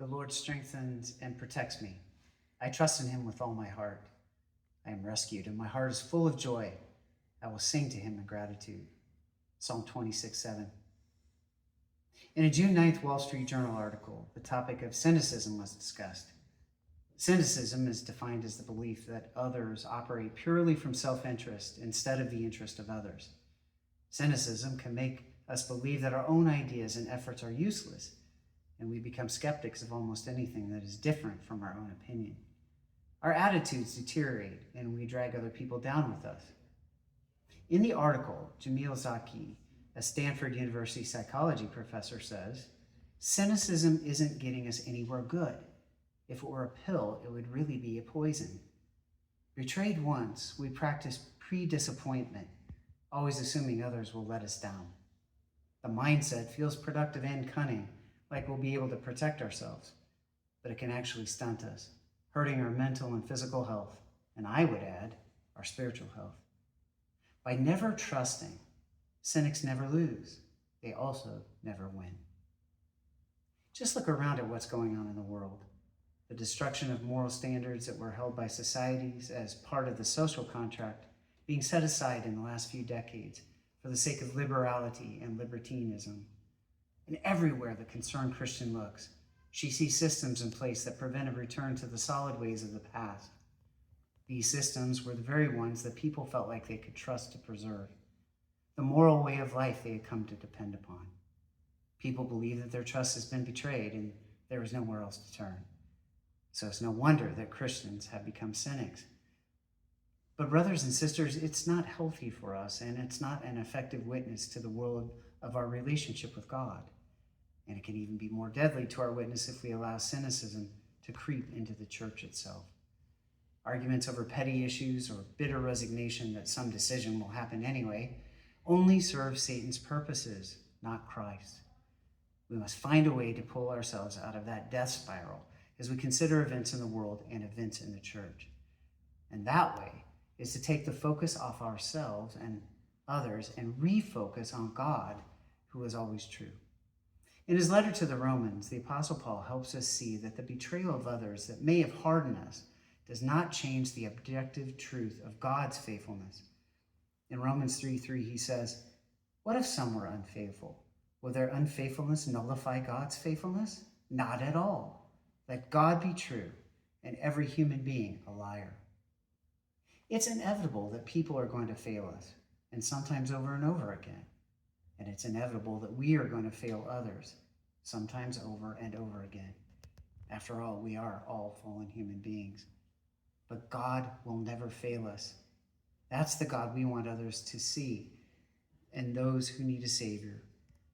Lord strengthens and protects me. I trust in him with all my heart. I am rescued, and my heart is full of joy. I will sing to him in gratitude. Psalm 26:7. In a June 9th Wall Street Journal article, the topic of cynicism was discussed. Cynicism is defined as the belief that others operate purely from self-interest instead of the interest of others. Cynicism can make us believe that our own ideas and efforts are useless, and we become skeptics of almost anything that is different from our own opinion. Our attitudes deteriorate, and we drag other people down with us. In the article, Jamil Zaki, a Stanford University psychology professor, says, cynicism isn't getting us anywhere good. If it were a pill, it would really be a poison. Betrayed once, we practice pre-disappointment, always assuming others will let us down. The mindset feels productive and cunning, like we'll be able to protect ourselves, but it can actually stunt us, hurting our mental and physical health, and I would add, our spiritual health. By never trusting, cynics never lose. They also never win. Just look around at what's going on in the world. The destruction of moral standards that were held by societies as part of the social contract being set aside in the last few decades for the sake of liberality and libertinism. And everywhere the concerned Christian looks, she sees systems in place that prevent a return to the solid ways of the past. These systems were the very ones that people felt like they could trust to preserve, the moral way of life they had come to depend upon. People believe that their trust has been betrayed and there is nowhere else to turn. So it's no wonder that Christians have become cynics. But brothers and sisters, it's not healthy for us, and it's not an effective witness to the world of our relationship with God. And it can even be more deadly to our witness if we allow cynicism to creep into the church itself. Arguments over petty issues or bitter resignation that some decision will happen anyway only serve Satan's purposes, not Christ. We must find a way to pull ourselves out of that death spiral as we consider events in the world and events in the church. And that way is to take the focus off ourselves and others and refocus on God, who is always true. In his letter to the Romans, the Apostle Paul helps us see that the betrayal of others that may have hardened us does not change the objective truth of God's faithfulness. In Romans 3:3, he says, "What if some were unfaithful? Will their unfaithfulness nullify God's faithfulness? Not at all. Let God be true, and every human being a liar." It's inevitable that people are going to fail us, and sometimes over and over again. And it's inevitable that we are going to fail others, sometimes over and over again. After all, we are all fallen human beings. But God will never fail us. That's the God we want others to see, and those who need a Savior.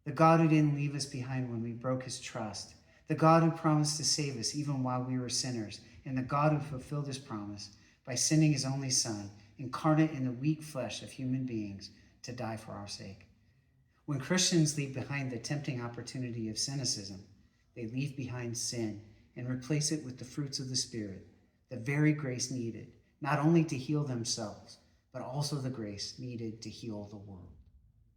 The God who didn't leave us behind when we broke his trust. The God who promised to save us even while we were sinners. And the God who fulfilled his promise by sending his only Son, incarnate in the weak flesh of human beings, to die for our sake. When Christians leave behind the tempting opportunity of cynicism, they leave behind sin and replace it with the fruits of the Spirit, the very grace needed, not only to heal themselves, but also the grace needed to heal the world.